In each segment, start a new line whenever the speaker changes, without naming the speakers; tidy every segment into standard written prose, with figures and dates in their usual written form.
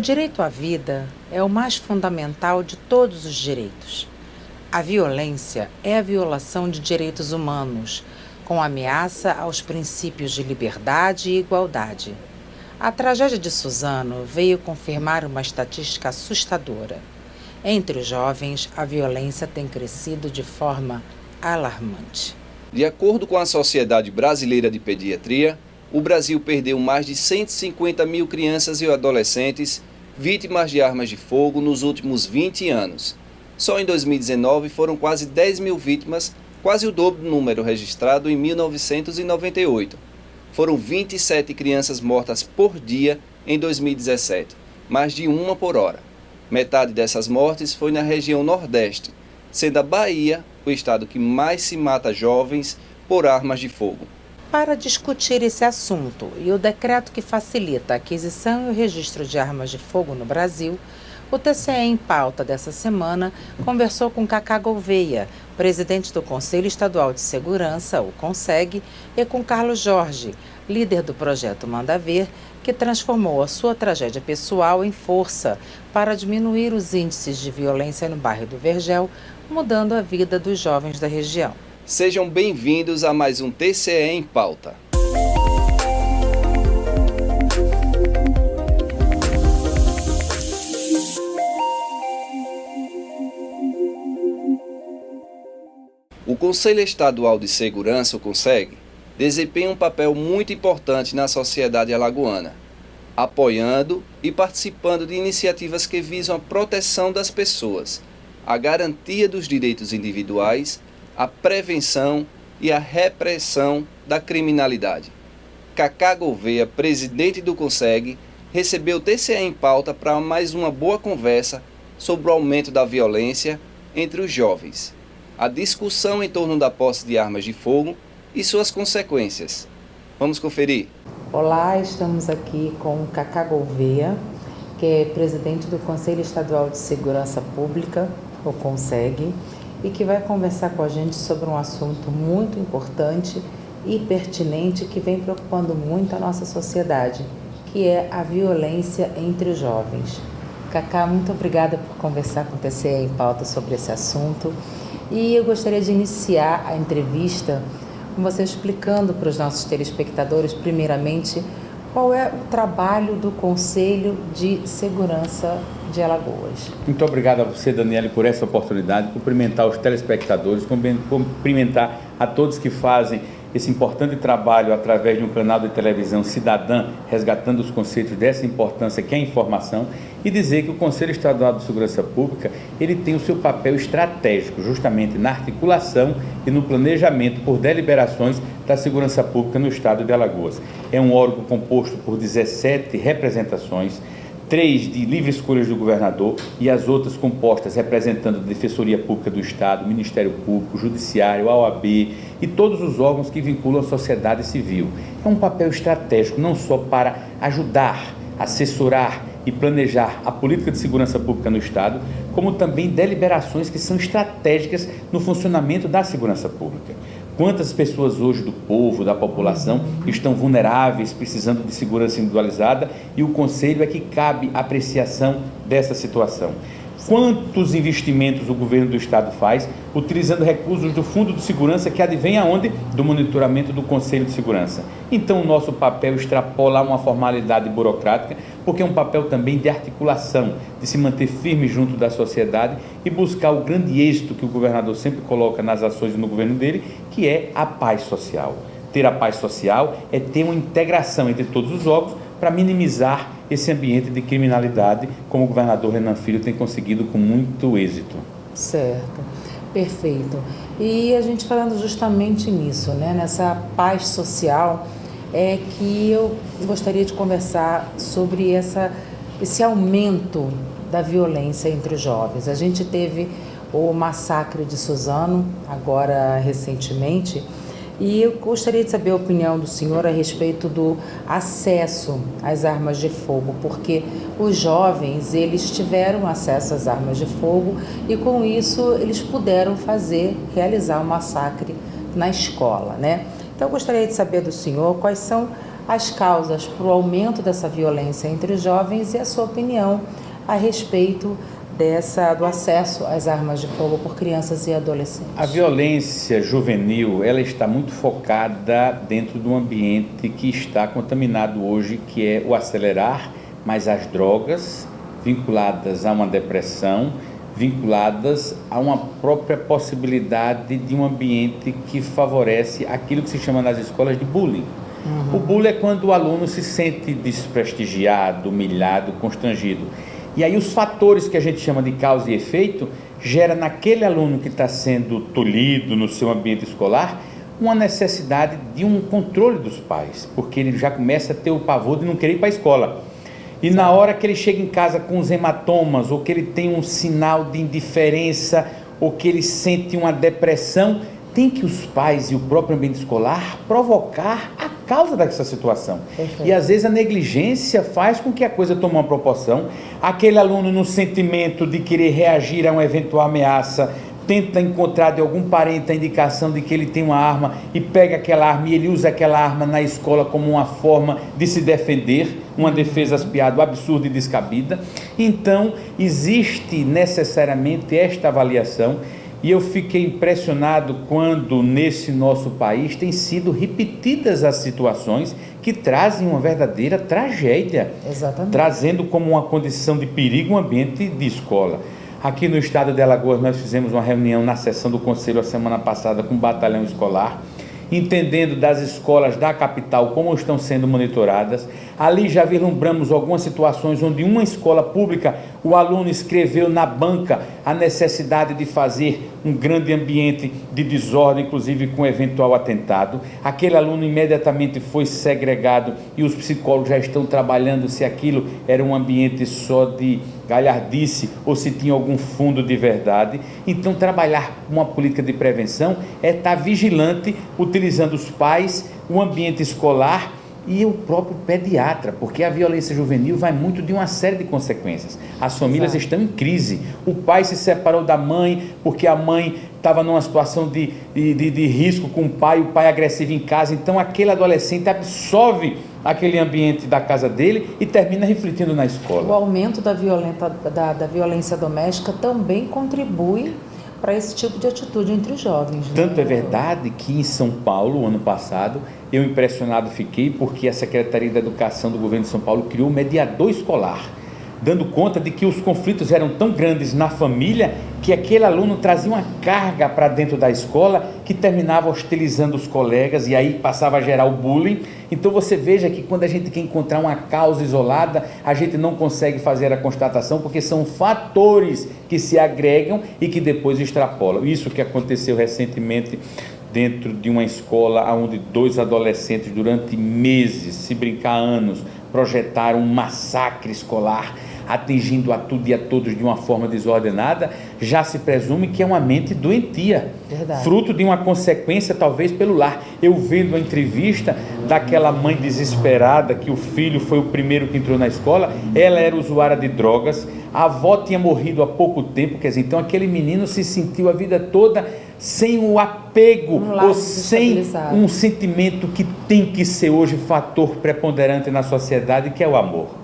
direito à vida é o mais fundamental de todos os direitos. A violência é a violação de direitos humanos, com ameaça aos princípios de liberdade e igualdade. A tragédia de Suzano veio confirmar uma estatística assustadora. Entre os jovens, a violência tem crescido de forma alarmante.
De acordo com a Sociedade Brasileira de Pediatria, o Brasil perdeu mais de 150 mil crianças e adolescentes vítimas de armas de fogo nos últimos 20 anos. Só em 2019 foram quase 10 mil vítimas, quase o dobro do número registrado em 1998. Foram 27 crianças mortas por dia em 2017, mais de uma por hora. Metade dessas mortes foi na região Nordeste, sendo a Bahia o estado que mais se mata jovens por armas de fogo.
Para discutir esse assunto e o decreto que facilita a aquisição e o registro de armas de fogo no Brasil, o TCE em Pauta dessa semana conversou com Cacá Gouveia, presidente do Conselho Estadual de Segurança, o CONSEG, e com Carlos Jorge, líder do projeto Manda Ver, que transformou a sua tragédia pessoal em força para diminuir os índices de violência no bairro do Vergel, mudando a vida dos jovens da região.
Sejam bem-vindos a mais um TCE em Pauta. O Conselho Estadual de Segurança, o CONSEG, desempenha um papel muito importante na sociedade alagoana, apoiando e participando de iniciativas que visam a proteção das pessoas, a garantia dos direitos individuais, a prevenção e a repressão da criminalidade. Cacá Gouveia, presidente do CONSEG, recebeu o TCE em Pauta para mais uma boa conversa sobre o aumento da violência entre os jovens, a discussão em torno da posse de armas de fogo e suas consequências. Vamos conferir.
Olá, estamos aqui com Cacá Gouveia, que é presidente do Conselho Estadual de Segurança Pública, o CONSEG, e que vai conversar com a gente sobre um assunto muito importante e pertinente que vem preocupando muito a nossa sociedade, que é a violência entre os jovens. Cacá, muito obrigada por conversar com o TCE em Pauta sobre esse assunto. E eu gostaria de iniciar a entrevista com você explicando para os nossos telespectadores, primeiramente, qual é o trabalho do Conselho de Segurança de Alagoas.
Muito obrigado a você, Daniele, por essa oportunidade, cumprimentar os telespectadores, cumprimentar a todos que fazem esse importante trabalho através de um canal de televisão cidadã, resgatando os conceitos dessa importância que é a informação, e dizer que o Conselho Estadual de Segurança Pública, ele tem o seu papel estratégico justamente na articulação e no planejamento por deliberações da segurança pública no estado de Alagoas. É um órgão composto por 17 representações, 3 de livre escolha do governador e as outras compostas representando a Defensoria Pública do Estado, Ministério Público, Judiciário, a OAB e todos os órgãos que vinculam a sociedade civil. É um papel estratégico não só para ajudar, assessorar e planejar a política de segurança pública no Estado, como também deliberações que são estratégicas no funcionamento da segurança pública. Quantas pessoas hoje do povo, da população, estão vulneráveis, precisando de segurança individualizada, e o Conselho é que cabe a apreciação dessa situação. Quantos investimentos o governo do Estado faz, utilizando recursos do Fundo de Segurança, que advém aonde? Do monitoramento do Conselho de Segurança. Então o nosso papel extrapola uma formalidade burocrática, porque é um papel também de articulação, de se manter firme junto da sociedade e buscar o grande êxito que o governador sempre coloca nas ações no governo dele, que é a paz social. Ter a paz social é ter uma integração entre todos os órgãos para minimizar esse ambiente de criminalidade, como o governador Renan Filho tem conseguido com muito êxito.
Certo, perfeito. E a gente falando justamente nisso, né, nessa paz social, é que eu gostaria de conversar sobre esse aumento da violência entre os jovens. A gente teve o massacre de Suzano, agora recentemente, e eu gostaria de saber a opinião do senhor a respeito do acesso às armas de fogo, porque os jovens, eles tiveram acesso às armas de fogo e com isso eles puderam realizar o massacre na escola, né? Então eu gostaria de saber do senhor quais são as causas para o aumento dessa violência entre os jovens e a sua opinião a respeito do acesso às armas de fogo por crianças e adolescentes.
A violência juvenil, ela está muito focada dentro de um ambiente que está contaminado hoje, que é o acelerar, mas as drogas vinculadas a uma depressão, vinculadas a uma própria possibilidade de um ambiente que favorece aquilo que se chama nas escolas de bullying. O bullying é quando o aluno se sente desprestigiado, humilhado, constrangido. E aí os fatores que a gente chama de causa e efeito gera naquele aluno que está sendo tolhido no seu ambiente escolar uma necessidade de um controle dos pais, porque ele já começa a ter o pavor de não querer ir para a escola. E na hora que ele chega em casa com os hematomas, ou que ele tem um sinal de indiferença, ou que ele sente uma depressão, tem que os pais e o próprio ambiente escolar provocar a causa dessa situação. Perfeito. E às vezes a negligência faz com que a coisa tome uma proporção. Aquele aluno no sentimento de querer reagir a uma eventual ameaça, tenta encontrar de algum parente a indicação de que ele tem uma arma e pega aquela arma e ele usa aquela arma na escola como uma forma de se defender, uma defesa aspiada, absurda e descabida. Então existe necessariamente esta avaliação. E eu fiquei impressionado quando nesse nosso país têm sido repetidas as situações que trazem uma verdadeira tragédia. Exatamente. Trazendo como uma condição de perigo um ambiente de escola. Aqui no estado de Alagoas nós fizemos uma reunião na sessão do Conselho a semana passada com o batalhão escolar, entendendo das escolas da capital como estão sendo monitoradas. Ali já vislumbramos algumas situações onde uma escola pública, o aluno escreveu na banca a necessidade de fazer um grande ambiente de desordem, inclusive com eventual atentado. Aquele aluno imediatamente foi segregado e os psicólogos já estão trabalhando se aquilo era um ambiente só de galhardice ou se tinha algum fundo de verdade. Então trabalhar uma política de prevenção é estar vigilante, utilizando os pais, o ambiente escolar e o próprio pediatra, porque a violência juvenil vai muito de uma série de consequências. As famílias estão em crise, o pai se separou da mãe porque a mãe estava numa situação de risco com o pai agressivo em casa, então aquele adolescente absorve aquele ambiente da casa dele e termina refletindo na escola.
O aumento da violência doméstica também contribui para esse tipo de atitude entre os jovens.
Tanto é verdade que em São Paulo, ano passado, eu impressionado fiquei porque a Secretaria da Educação do governo de São Paulo criou um mediador escolar, dando conta de que os conflitos eram tão grandes na família que aquele aluno trazia uma carga para dentro da escola que terminava hostilizando os colegas e aí passava a gerar o bullying. Então você veja que quando a gente quer encontrar uma causa isolada, a gente não consegue fazer a constatação porque são fatores que se agregam e que depois extrapolam. Isso que aconteceu recentemente dentro de uma escola onde 2 adolescentes durante meses, se brincar anos, projetaram um massacre escolar, atingindo a tudo e a todos de uma forma desordenada, já se presume que é uma mente doentia. Verdade. Fruto de uma consequência talvez pelo lar. Eu vendo a entrevista daquela mãe desesperada que o filho foi o primeiro que entrou na escola, ela era usuária de drogas, a avó tinha morrido há pouco tempo, quer dizer, então aquele menino se sentiu a vida toda sem o apego ou sem um sentimento que tem que ser hoje fator preponderante na sociedade, que é o amor.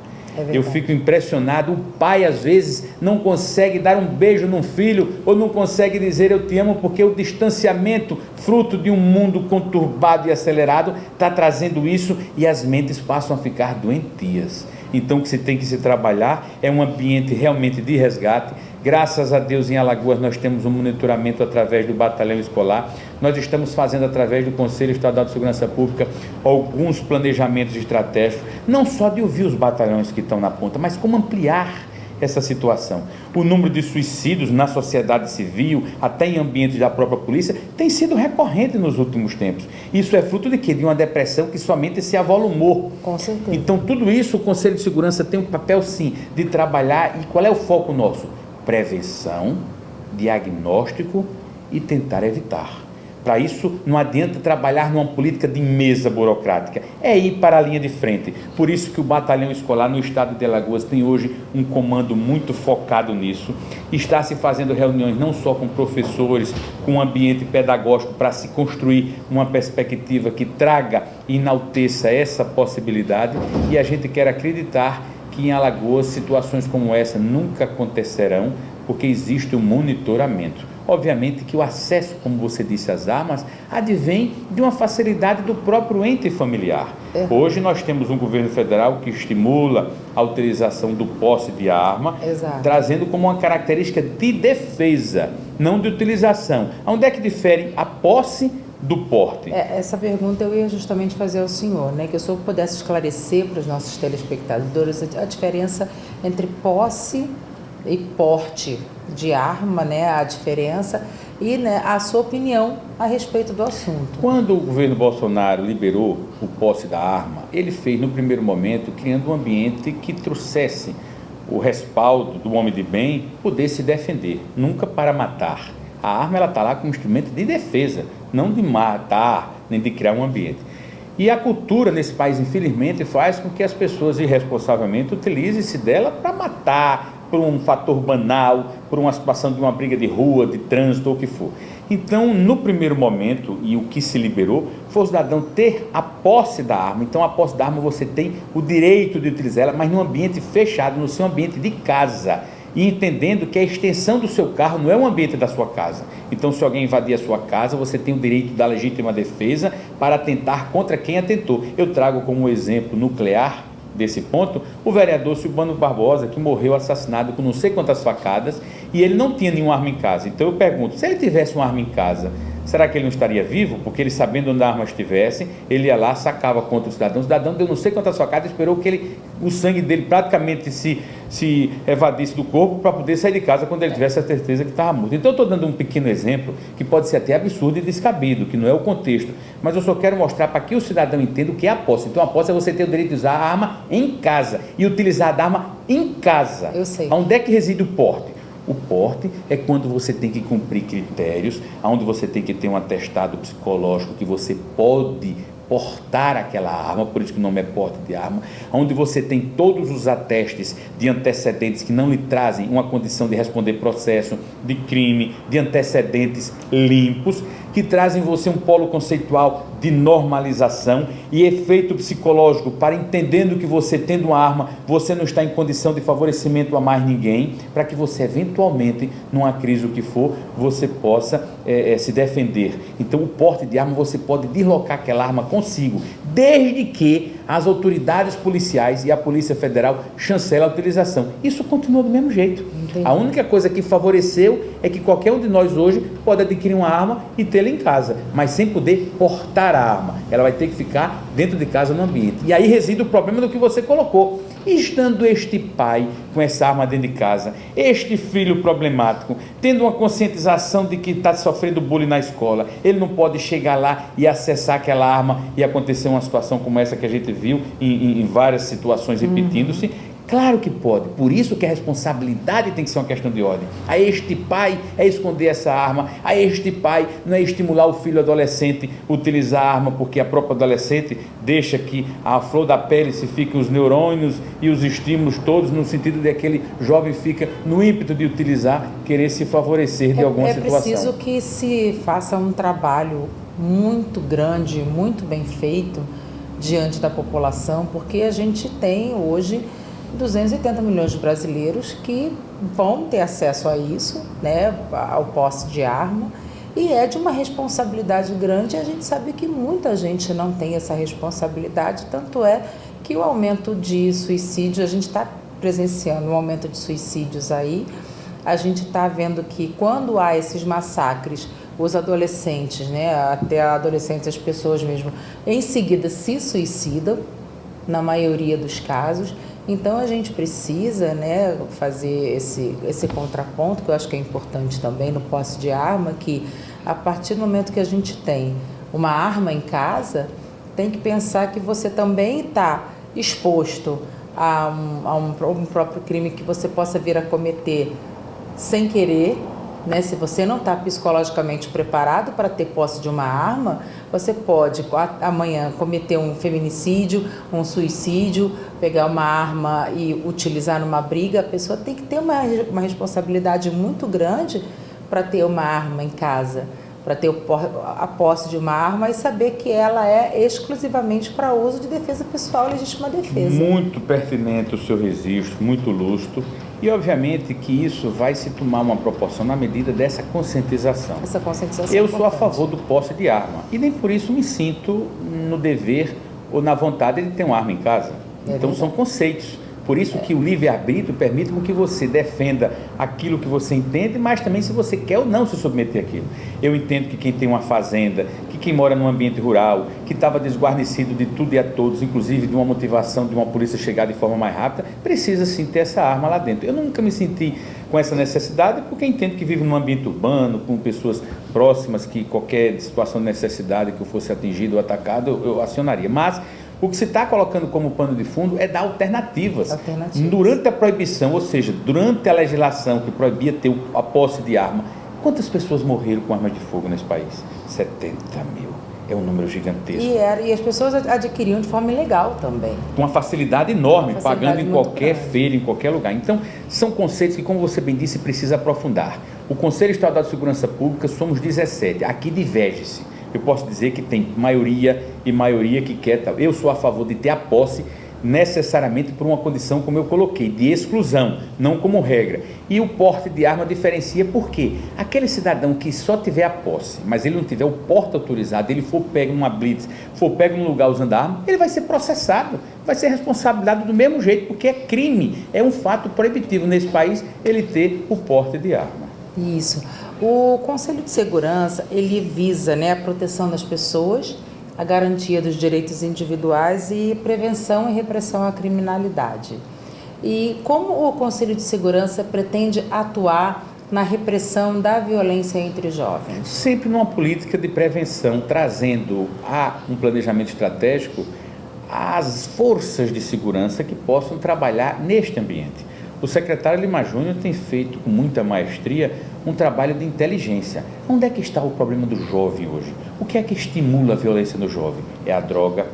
Eu fico impressionado, o pai às vezes não consegue dar um beijo num filho ou não consegue dizer eu te amo porque o distanciamento, fruto de um mundo conturbado e acelerado, está trazendo isso e as mentes passam a ficar doentias. Então o que se tem que se trabalhar é um ambiente realmente de resgate. Graças a Deus em Alagoas nós temos um monitoramento através do batalhão escolar, nós estamos fazendo através do Conselho Estadual de Segurança Pública alguns planejamentos estratégicos, não só de ouvir os batalhões que estão na ponta, mas como ampliar essa situação. O número de suicídios na sociedade civil, até em ambientes da própria polícia, tem sido recorrente nos últimos tempos. Isso é fruto de quê? De uma depressão que somente se avolumou.
Com certeza.
Então tudo isso o Conselho de Segurança tem um papel sim de trabalhar. E qual é o foco nosso? Prevenção, diagnóstico e tentar evitar. Para isso, não adianta trabalhar numa política de mesa burocrática. é ir para a linha de frente. Por isso que o batalhão escolar no estado de Alagoas tem hoje um comando muito focado nisso. Está se fazendo reuniões não só com professores, com um ambiente pedagógico para se construir uma perspectiva que traga e enalteça essa possibilidade, e a gente quer acreditar que em Alagoas situações como essa nunca acontecerão, porque existe um monitoramento. Obviamente que o acesso, como você disse, às armas, advém de uma facilidade do próprio ente familiar. Hoje nós temos um governo federal que estimula a utilização do posse de arma, trazendo como uma característica de defesa, não de utilização. Onde é que difere a posse do porte?
Essa pergunta eu ia justamente fazer ao senhor, né? Que o senhor pudesse esclarecer para os nossos telespectadores a diferença entre posse e porte de arma, né? A diferença e, né, a sua opinião a respeito do assunto.
Quando o governo Bolsonaro liberou o posse da arma, ele fez no primeiro momento criando um ambiente que trouxesse o respaldo do homem de bem poder se defender, nunca para matar. A arma ela está lá como instrumento de defesa, não de matar, nem de criar um ambiente. E a cultura nesse país, infelizmente, faz com que as pessoas irresponsavelmente utilizem-se dela para matar, por um fator banal, por uma situação de uma briga de rua, de trânsito ou o que for. Então, no primeiro momento, e o que se liberou, foi o cidadão ter a posse da arma. Então, a posse da arma você tem o direito de utilizar ela, mas num ambiente fechado, no seu ambiente de casa. E entendendo que a extensão do seu carro não é o ambiente da sua casa. Então, se alguém invadir a sua casa, você tem o direito da legítima defesa para atentar contra quem atentou. Eu trago como exemplo nuclear desse ponto o vereador Silvano Barbosa, que morreu assassinado com não sei quantas facadas, e ele não tinha nenhuma arma em casa. Então eu pergunto, se ele tivesse uma arma em casa, será que ele não estaria vivo? Porque ele, sabendo onde a arma estivesse, ele ia lá, sacava contra o cidadão deu não sei quantas facadas, esperou que o sangue dele praticamente se evadisse do corpo para poder sair de casa quando ele tivesse a certeza que estava morto. Então eu estou dando um pequeno exemplo que pode ser até absurdo e descabido, que não é o contexto, mas eu só quero mostrar para que o cidadão entenda o que é a posse. Então a posse é você ter o direito de usar a arma em casa e utilizar a arma em casa.
Eu sei.
Onde é que reside o porte? O porte é quando você tem que cumprir critérios, onde você tem que ter um atestado psicológico que você pode portar aquela arma, por isso que o nome é porte de arma, onde você tem todos os atestes de antecedentes que não lhe trazem uma condição de responder processo de crime, de antecedentes limpos, que trazem você um polo conceitual de normalização e efeito psicológico para entendendo que você tendo uma arma, você não está em condição de favorecimento a mais ninguém, para que você eventualmente, numa crise o que for, você possa se defender. Então o porte de arma você pode deslocar aquela arma consigo, desde que as autoridades policiais e a Polícia Federal chancelem a utilização. Isso continua do mesmo jeito.
Entendi.
A única coisa que favoreceu é que qualquer um de nós hoje pode adquirir uma arma e tê-la em casa, mas sem poder portar a arma. Ela vai ter que ficar dentro de casa no ambiente. E aí reside o problema do que você colocou. Estando este pai com essa arma dentro de casa, este filho problemático, tendo uma conscientização de que está sofrendo bullying na escola, ele não pode chegar lá e acessar aquela arma e acontecer uma situação como essa que a gente viu em várias situações repetindo-se. Claro que pode, por isso que a responsabilidade tem que ser uma questão de ordem. A este pai é esconder essa arma, a este pai não é estimular o filho adolescente a utilizar a arma, porque a própria adolescente deixa que a flor da pele se fiquem os neurônios e os estímulos todos, no sentido de aquele jovem fica no ímpeto de utilizar, querer se favorecer de alguma situação.
É preciso que se faça um trabalho muito grande, muito bem feito diante da população, porque a gente tem hoje 280 milhões de brasileiros que vão ter acesso a isso, né, ao posse de arma, e é de uma responsabilidade grande, e a gente sabe que muita gente não tem essa responsabilidade, tanto é que o aumento de suicídio, a gente está presenciando um aumento de suicídios aí, a gente está vendo que quando há esses massacres, os adolescentes, né, até adolescentes, as pessoas mesmo, em seguida se suicidam, na maioria dos casos. Então a gente precisa, né, fazer esse contraponto, que eu acho que é importante também no posse de arma, que a partir do momento que a gente tem uma arma em casa, tem que pensar que você também está exposto a um próprio crime que você possa vir a cometer sem querer, né? Se você não está psicologicamente preparado para ter posse de uma arma, você pode amanhã cometer um feminicídio, um suicídio, pegar uma arma e utilizar numa briga. A pessoa tem que ter uma responsabilidade muito grande para ter uma arma em casa, para ter a posse de uma arma e saber que ela é exclusivamente para uso de defesa pessoal e legítima defesa.
Muito pertinente o seu registro, muito lustro. E, obviamente, que isso vai se tomar uma proporção na medida dessa conscientização.
Essa conscientização
Eu
é
sou a
importante.
favor do posse de arma. E nem por isso me sinto no dever ou na vontade de ter uma arma em casa. Então, são conceitos. Por isso que o livre-arbítrio permite com que você defenda aquilo que você entende, mas também se você quer ou não se submeter àquilo. Eu entendo que quem tem uma fazenda, que quem mora num ambiente rural, que estava desguarnecido de tudo e a todos, inclusive de uma motivação de uma polícia chegar de forma mais rápida, precisa sim ter essa arma lá dentro. Eu nunca me senti com essa necessidade, porque entendo que vivo num ambiente urbano, com pessoas próximas, que qualquer situação de necessidade que eu fosse atingido ou atacado, eu acionaria. Mas o que se está colocando como pano de fundo é dar alternativas. Durante a proibição, ou seja, durante a legislação que proibia ter a posse de arma, quantas pessoas morreram com armas de fogo nesse país? 70 mil. É um número gigantesco.
E as pessoas adquiriam de forma ilegal também.
Com uma facilidade enorme, pagando em qualquer
grande.
feira, em qualquer lugar. Então, são conceitos que, como você bem disse, precisa aprofundar. O Conselho Estadual de Segurança Pública, somos 17. Aqui diverge-se. Eu posso dizer que tem maioria e maioria que quer tal. Eu sou a favor de ter a posse necessariamente por uma condição, como eu coloquei, de exclusão, não como regra. E o porte de arma diferencia por quê? Aquele cidadão que só tiver a posse, mas ele não tiver o porte autorizado, ele for pego numa blitz, for pego num lugar usando arma, ele vai ser processado, vai ser responsabilizado do mesmo jeito, porque é crime, é um fato proibitivo nesse país ele ter o porte de arma.
Isso. O Conselho de Segurança, ele visa, né, a proteção das pessoas, a garantia dos direitos individuais e prevenção e repressão à criminalidade. E como o Conselho de Segurança pretende atuar na repressão da violência entre jovens?
Sempre numa política de prevenção, trazendo a um planejamento estratégico as forças de segurança que possam trabalhar neste ambiente. O secretário Lima Júnior tem feito com muita maestria um trabalho de inteligência. Onde é que está o problema do jovem hoje? O que é que estimula a violência no jovem? É a droga,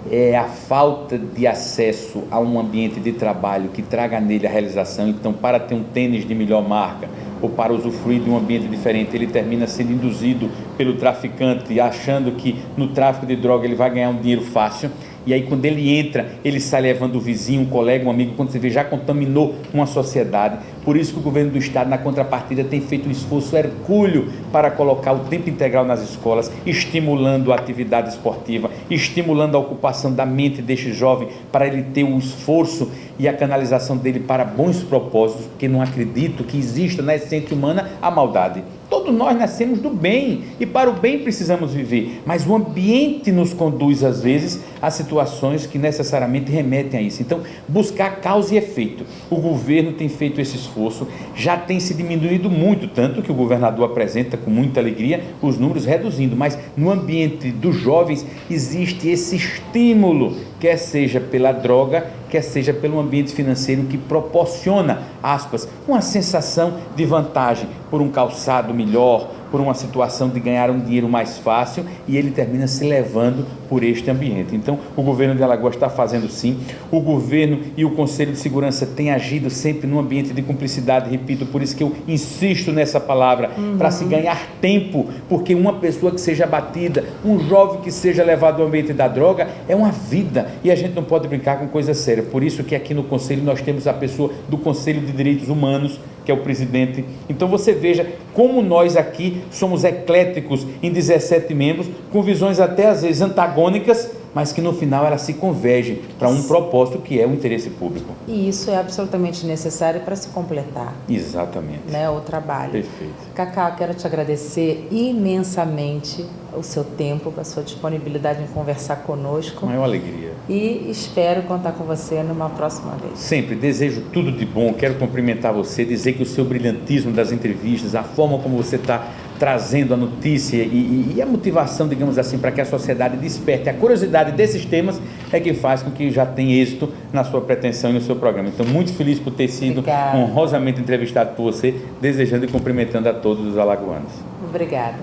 é a falta de acesso a um ambiente de trabalho que traga nele a realização. Então, para ter um tênis de melhor marca ou para usufruir de um ambiente diferente, ele termina sendo induzido pelo traficante, achando que no tráfico de droga ele vai ganhar um dinheiro fácil. E aí, quando ele entra, ele sai levando o vizinho, um colega, um amigo, quando você vê, já contaminou uma sociedade. Por isso que o governo do estado, na contrapartida, tem feito um esforço hercúleo para colocar o tempo integral nas escolas, estimulando a atividade esportiva, estimulando a ocupação da mente deste jovem, para ele ter o esforço e a canalização dele para bons propósitos, porque não acredito que exista na essência humana a maldade. Todos nós nascemos do bem e para o bem precisamos viver, mas o ambiente nos conduz às vezes a situações que necessariamente remetem a isso. Então, buscar causa e efeito. O governo tem feito esse esforço, já tem se diminuído muito, tanto que o governador apresenta com muita alegria os números reduzindo, mas no ambiente dos jovens existe esse estímulo, quer seja pela droga, quer seja pelo ambiente financeiro que proporciona, aspas, uma sensação de vantagem por um calçado melhor, por uma situação de ganhar um dinheiro mais fácil, e ele termina se levando por este ambiente. Então, o governo de Alagoas está fazendo sim, o governo e o Conselho de Segurança têm agido sempre num ambiente de cumplicidade, repito, por isso que eu insisto nessa palavra, para se ganhar tempo, porque uma pessoa que seja abatida, um jovem que seja levado ao ambiente da droga, é uma vida, e a gente não pode brincar com coisa séria. Por isso que aqui no Conselho nós temos a pessoa do Conselho de Direitos Humanos, que é o presidente. Então você veja como nós aqui somos ecléticos em 17 membros, com visões até às vezes antagônicas, mas que no final elas se convergem para um propósito que é o interesse público.
E isso é absolutamente necessário para se completar.
Exatamente.
Né, o trabalho.
Perfeito.
Cacá, quero te agradecer imensamente o seu tempo, a sua disponibilidade em conversar conosco.
É uma alegria.
E espero contar com você numa próxima vez.
Sempre desejo tudo de bom, quero cumprimentar você, dizer que o seu brilhantismo das entrevistas, a forma como você está trazendo a notícia e a motivação, digamos assim, para que a sociedade desperte a curiosidade desses temas, é que faz com que já tenha êxito na sua pretensão e no seu programa. Então, muito feliz por ter sido honrosamente entrevistado por você, desejando e cumprimentando a todos os alagoanos.
Obrigada.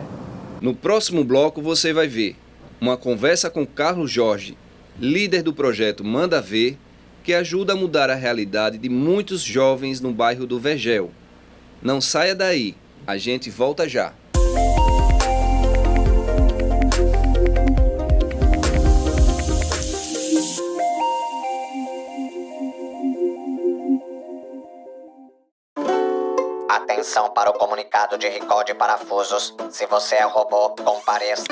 No próximo bloco você vai ver uma conversa com Carlos Jorge, líder do projeto Manda Ver, que ajuda a mudar a realidade de muitos jovens no bairro do Vergel. Não saia daí, a gente volta já.
Atenção para o comunicado de recall de parafusos. Se você é robô, compareça.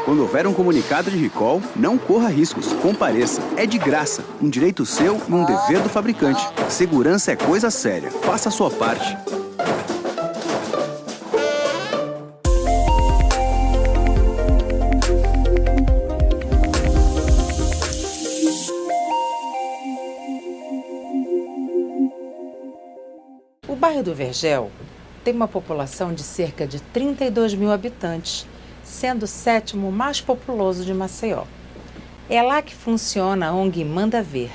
Quando houver um comunicado de recall, não corra riscos, compareça. É de graça, um direito seu e um dever do fabricante. Segurança é coisa séria, faça a sua parte.
O bairro do Vergel tem uma população de cerca de 32 mil habitantes, sendo o 7º mais populoso de Maceió. É lá que funciona a ONG Manda Ver,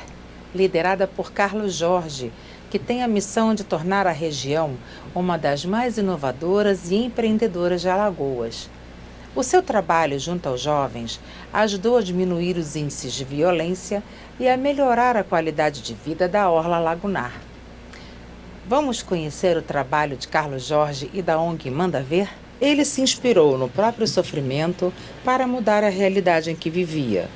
liderada por Carlos Jorge, que tem a missão de tornar a região uma das mais inovadoras e empreendedoras de Alagoas. O seu trabalho junto aos jovens ajudou a diminuir os índices de violência e a melhorar a qualidade de vida da orla lagunar. Vamos conhecer o trabalho de Carlos Jorge e da ONG Manda Ver? Ele se inspirou no próprio sofrimento para mudar a realidade em que vivia.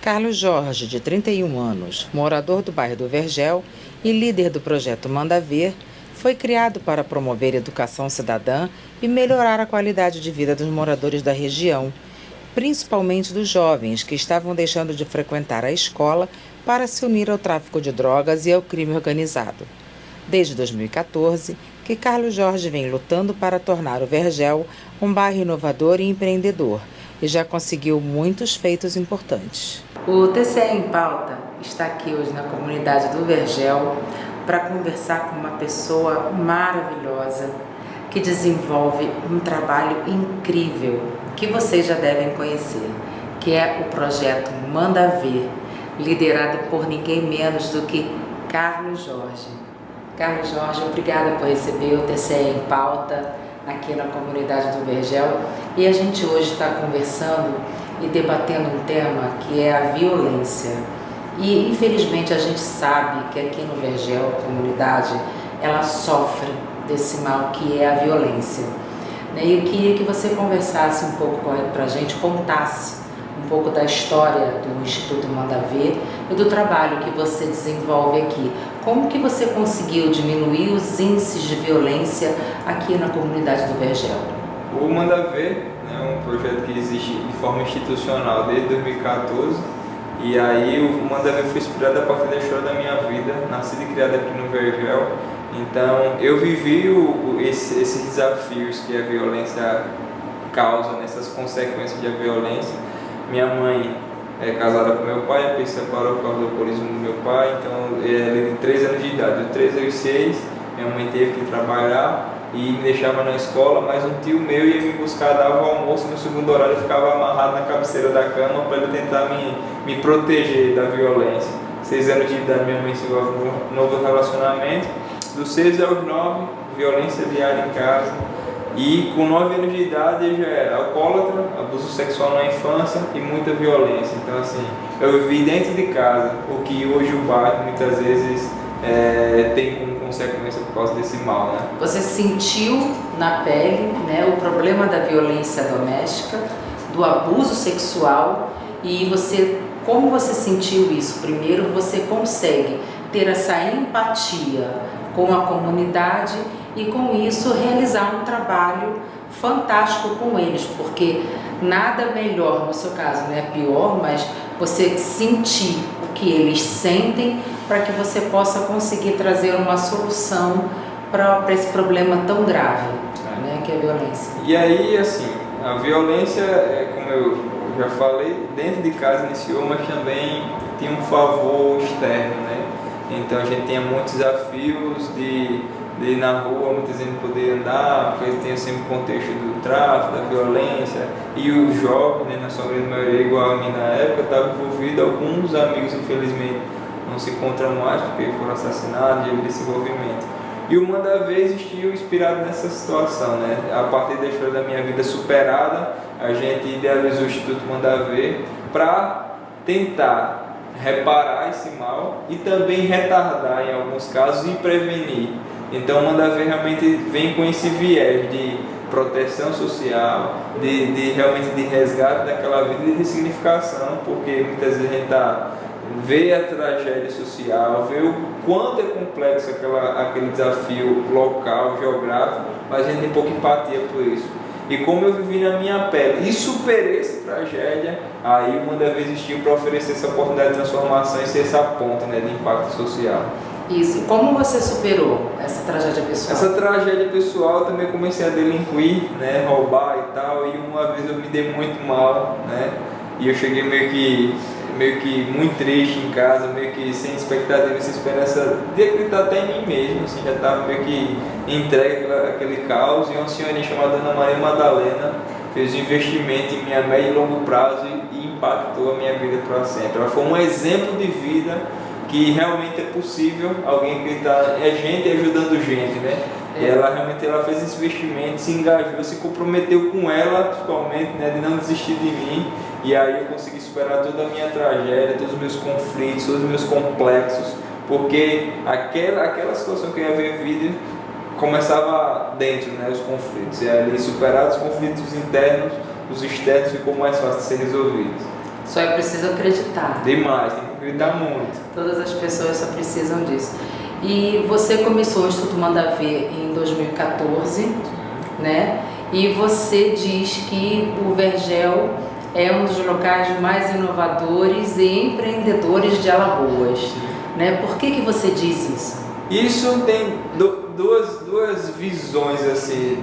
Carlos Jorge, de 31 anos, morador do bairro do Vergel e líder do projeto Manda Ver, foi criado para promover educação cidadã e melhorar a qualidade de vida dos moradores da região, principalmente dos jovens que estavam deixando de frequentar a escola para se unir ao tráfico de drogas e ao crime organizado. Desde 2014, que Carlos Jorge vem lutando para tornar o Vergel um bairro inovador e empreendedor e já conseguiu muitos feitos importantes. O TCE em Pauta está aqui hoje na comunidade do Vergel para conversar com uma pessoa maravilhosa que desenvolve um trabalho incrível que vocês já devem conhecer, que é o projeto Manda Ver, liderado por ninguém menos do que Carlos Jorge. Carlos Jorge, obrigada por receber o TCE em Pauta aqui na comunidade do Vergel. E a gente hoje está conversando e debatendo um tema que é a violência. E infelizmente a gente sabe que aqui no Vergel, a comunidade, ela sofre desse mal que é a violência. E eu queria que você conversasse um pouco para a gente, contasse um pouco da história do Instituto Manda Ver e do trabalho que você desenvolve aqui. Como que você conseguiu diminuir os índices de violência aqui na comunidade do Vergel?
O Manda Ver é um projeto que existe de forma institucional desde 2014 e aí o Manda Ver foi inspirado a partir da história da minha vida, nascida e criada aqui no Vergel. Então eu vivi esses desafios que a violência causa, nessas consequências da violência. Minha mãe é casada com meu pai, a pessoa separou por causa do alcoolismo do meu pai, então ele tem 3 anos de idade, de 3 aos 6, minha mãe teve que trabalhar e me deixava na escola, mas um tio meu ia me buscar, dava o almoço no segundo horário, eu ficava amarrado na cabeceira da cama para ele tentar me proteger da violência. 6 anos de idade, minha mãe se envolve num novo relacionamento, dos 6 aos 9, violência diária em casa. E com 9 anos de idade eu já era alcoólatra, abuso sexual na infância e muita violência. Então assim, eu vivi dentro de casa o que hoje o bairro muitas vezes tem como consequência por causa desse mal, né?
Você sentiu na pele, né, o problema da violência doméstica, do abuso sexual E como você sentiu isso? Primeiro, você consegue ter essa empatia com a comunidade e com isso realizar um trabalho fantástico com eles, porque nada melhor, no seu caso, não é pior, mas você sentir o que eles sentem para que você possa conseguir trazer uma solução para esse problema tão grave, né, que é a violência.
E aí, assim, a violência, como eu já falei, dentro de casa iniciou, mas também tem um favor externo, né? Então a gente tinha muitos desafios de ir na rua, muitas vezes não poder andar, porque tem sempre o contexto do tráfico, da violência, e o jovem, né, na sua grande maioria, igual a mim na época, estava envolvido. Alguns amigos, infelizmente, não se encontram mais porque foram assassinados devido a esse envolvimento. E o Manda Ver existiu inspirado nessa situação, né? A partir da história da minha vida superada, a gente idealizou o Instituto Manda Ver para tentar reparar esse mal e também retardar, em alguns casos, e prevenir. Então o Manda Ver realmente vem com esse viés de proteção social, de realmente de resgate daquela vida, de ressignificação, porque muitas vezes a gente vê a tragédia social, vê o quanto é complexo aquele desafio local, geográfico, mas a gente tem pouca empatia por isso. E como eu vivi na minha pele e superei essa tragédia, aí o Manda Ver existiu para oferecer essa oportunidade de transformação e ser essa ponta, né, de impacto social.
Isso. E como você superou essa tragédia pessoal?
Essa tragédia pessoal eu também comecei a delinquir, né, roubar e tal, e uma vez eu me dei muito mal, né, e eu cheguei meio que muito triste em casa, meio que sem expectativa, sem esperança de acreditar até em mim mesmo, assim, já estava meio que entregue àquele caos, e uma senhorinha chamada Ana Maria Madalena fez um investimento em minha médio e longo prazo e impactou a minha vida para sempre. Ela foi um exemplo de vida que realmente é possível alguém acreditar, é gente ajudando gente, né? E ela realmente fez esse investimento, se engajou, se comprometeu com ela, principalmente, né, de não desistir de mim. E aí eu consegui superar toda a minha tragédia, todos os meus conflitos, todos os meus complexos, porque aquela situação que eu havia vivido começava dentro, né, os conflitos. E ali, superados os conflitos internos, os externos ficou mais fácil de ser resolvidos.
Só é preciso acreditar.
Demais, tem que acreditar muito.
Todas as pessoas só precisam disso. E você começou o Instituto Manda Ver em 2014, né? E você diz que o Vergel é um dos locais mais inovadores e empreendedores de Alagoas, né? Por que você diz isso?
Isso tem duas visões assim,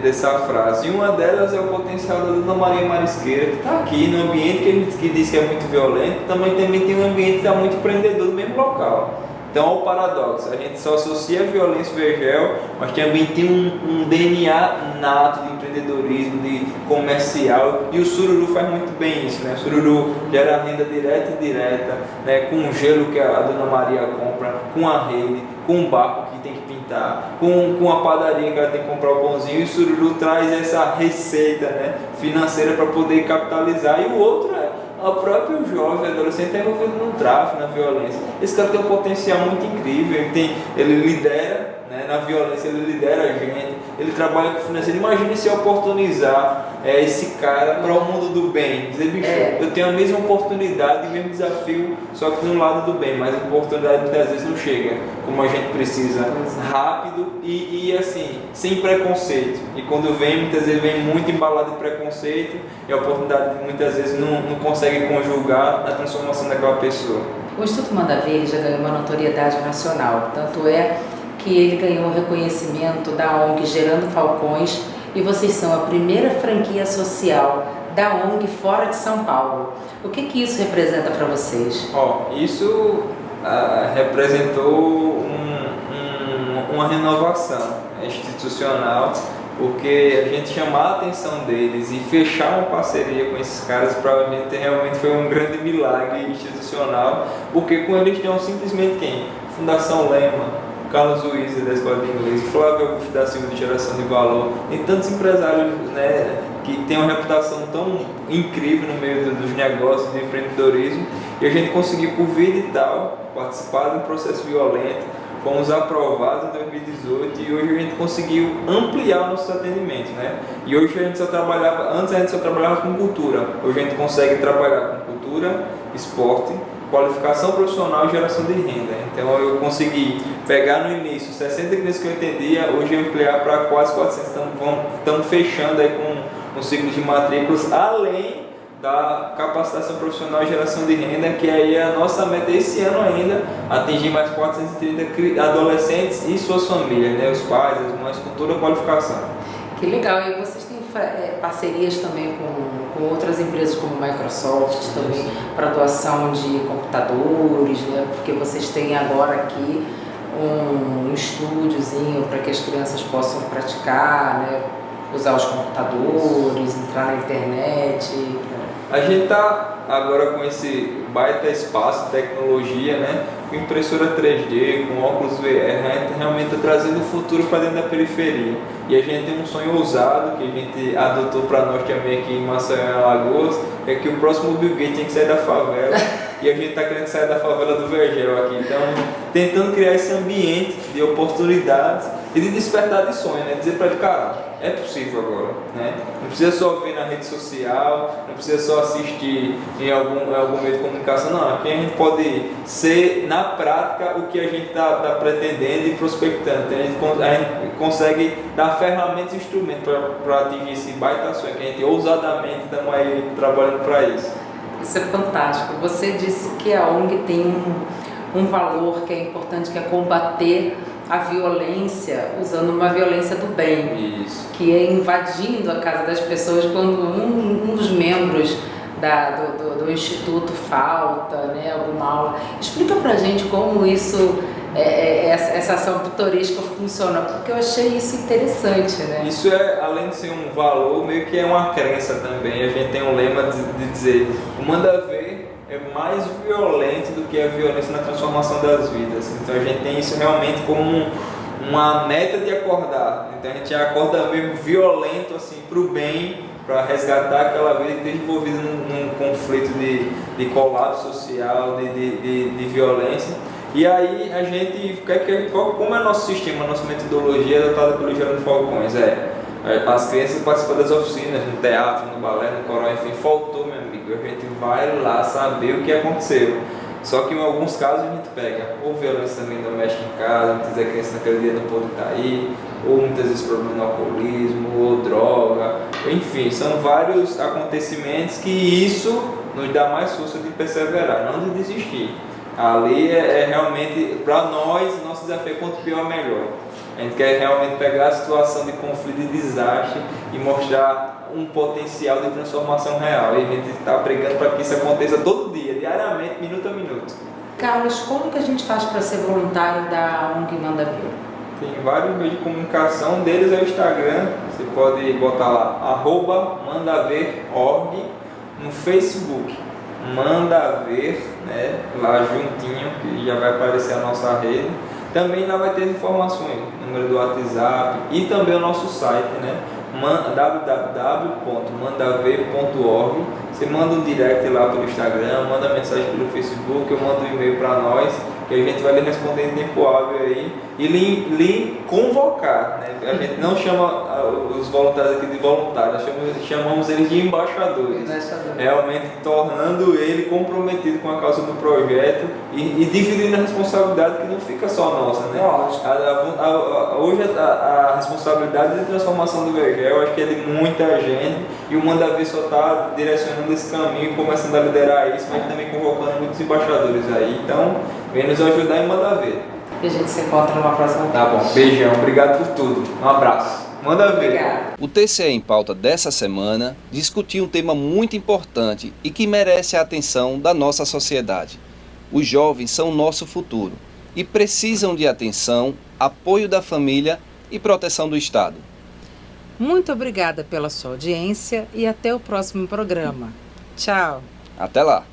dessa frase. E uma delas é o potencial da Dona Maria Marisqueira, que está aqui no ambiente que a gente diz que é muito violento, também tem um ambiente que está muito empreendedor no mesmo local. Então, olha o paradoxo, a gente só associa a violência ao Vergel, mas também tem um DNA nato de empreendedorismo, de comercial, e o Sururu faz muito bem isso, né? O Sururu gera renda direta e indireta, né? Com o gelo que a Dona Maria compra, com a rede, com o barco que tem que pintar, com a padaria que ela tem que comprar o pãozinho, e o Sururu traz essa receita, né, financeira para poder capitalizar, e o outro é o próprio jovem, adolescente está envolvido no tráfico, na violência. Esse cara tem um potencial muito incrível, ele lidera, né, na violência, ele lidera a gente, ele trabalha com financeiro. Imagine se oportunizar esse cara para o mundo do bem, dizer, bicho, eu tenho a mesma oportunidade, o mesmo desafio, só que no lado do bem, mas a oportunidade muitas vezes não chega como a gente precisa, rápido e assim, sem preconceito. E quando vem, muitas vezes vem muito embalado de preconceito, e a oportunidade muitas vezes não consegue conjugar na transformação daquela pessoa.
O Instituto Manda Ver já ganhou uma notoriedade nacional, tanto é que ele ganhou o reconhecimento da ONG Gerando Falcões, e vocês são a primeira franquia social da ONG fora de São Paulo. O que isso representa para vocês?
Isso representou uma renovação institucional, porque a gente chamar a atenção deles e fechar uma parceria com esses caras, para a gente realmente foi um grande milagre institucional, porque com eles tinham simplesmente quem? Fundação Lema, Carlos Luiz da Escola de Inglês, Flávio Augusto da Silva de Geração de Valor, tem tantos empresários, né, que têm uma reputação tão incrível no meio dos negócios, do empreendedorismo, e a gente conseguiu, por vida e tal, participar de um processo violento, fomos aprovados em 2018 e hoje a gente conseguiu ampliar nossos atendimentos, né? E hoje a gente antes a gente só trabalhava com cultura, hoje a gente consegue trabalhar com cultura, esporte, qualificação profissional e geração de renda. Então eu consegui pegar no início 60 crianças que eu atendia, hoje ampliar para quase 400, estamos fechando aí com um ciclo de matrículas, além da capacitação profissional e geração de renda, que aí é a nossa meta esse ano ainda, atingir mais 430 adolescentes e suas famílias, né? Os pais, as mães, com toda a qualificação.
Que legal, e vocês têm parcerias também com outras empresas como Microsoft, também para doação de computadores, né? Porque vocês têm agora aqui um estúdiozinho para que as crianças possam praticar, né? Usar os computadores, entrar na internet.
A gente está agora com esse baita espaço de tecnologia, né? Com impressora 3D, com óculos VR, a gente realmente está trazendo o futuro para dentro da periferia. E a gente tem um sonho ousado que a gente adotou para nós também aqui em Maceió, Alagoas, é que o próximo Bill Gates tem que sair da favela e a gente está querendo sair da favela do Vergel aqui. Então, tentando criar esse ambiente de oportunidades e de despertar de sonho, né? Dizer para ele, cara, é possível agora, né? Não precisa só ver na rede social, não precisa só assistir em algum meio de comunicação, não. Aqui a gente pode ser, na prática, o que a gente está pretendendo e prospectando. Então, a gente consegue dar ferramentas e instrumentos para atingir esse baita sonho, que a gente ousadamente estamos aí trabalhando para isso.
Isso é fantástico. Você disse que a ONG tem um valor que é importante, que é combater a violência, usando uma violência do bem.
Isso.
Que é invadindo a casa das pessoas quando um dos membros do Instituto falta, né, alguma aula. Explica pra gente como isso, essa ação pitoresca funciona, porque eu achei isso interessante, né?
Isso é, além de ser um valor, meio que é uma crença também. A gente tem um lema de dizer, o Manda Ver é mais violento do que a violência na transformação das vidas. Então a gente tem isso realmente como uma meta de acordar. Então a gente acorda mesmo violento assim para o bem, para resgatar aquela vida que esteja envolvida num conflito de colapso social, de violência. E aí a gente, como é o nosso sistema, a nossa metodologia adotada pelo Gerando Falcões? As crianças participam das oficinas, no teatro, no balé, no coral, enfim, faltou, meu amigo, a gente vai lá saber o que aconteceu. Só que em alguns casos a gente pega ou violência também doméstica em casa, muitas vezes a criança naquele dia não pode estar aí, ou muitas vezes problema no alcoolismo, ou droga, enfim, são vários acontecimentos que isso nos dá mais força de perseverar, não de desistir. Ali é realmente, para nós, nosso desafio é quanto pior melhor. A gente quer realmente pegar a situação de conflito e desastre e mostrar um potencial de transformação real. E a gente está pregando para que isso aconteça todo dia, diariamente, minuto a minuto.
Carlos, como que a gente faz para ser voluntário da ONG Manda Ver?
Tem vários meios de comunicação, um deles é o Instagram, você pode botar lá, @mandaver.org, no Facebook, Manda Ver, né, lá juntinho, que já vai aparecer a nossa rede. Também lá vai ter informações, número do WhatsApp e também o nosso site, né, www.mandaver.org. Você manda um direct lá pelo Instagram, manda mensagem pelo Facebook, eu mando um e-mail para nós, que a gente vai lhe responder em tempo hábil aí e lhe convocar, né? A gente não chama os voluntários aqui de voluntários, chamamos eles de embaixadores, realmente tornando ele comprometido com a causa do projeto e dividindo a responsabilidade, que não fica só nossa, né? Hoje a responsabilidade de transformação do Vergel, acho que é de muita gente, e o Manda Ver só está direcionando esse caminho, começando a liderar isso, mas também convocando muitos embaixadores aí. Então, vem nos ajudar em Manda Ver.
E a gente se encontra numa próxima.
Tá bom, beijão, obrigado por tudo. Um abraço. Manda Ver.
Obrigada.
O TCE em Pauta dessa semana discutiu um tema muito importante e que merece a atenção da nossa sociedade. Os jovens são o nosso futuro e precisam de atenção, apoio da família e proteção do Estado.
Muito obrigada pela sua audiência e até o próximo programa. Tchau.
Até lá!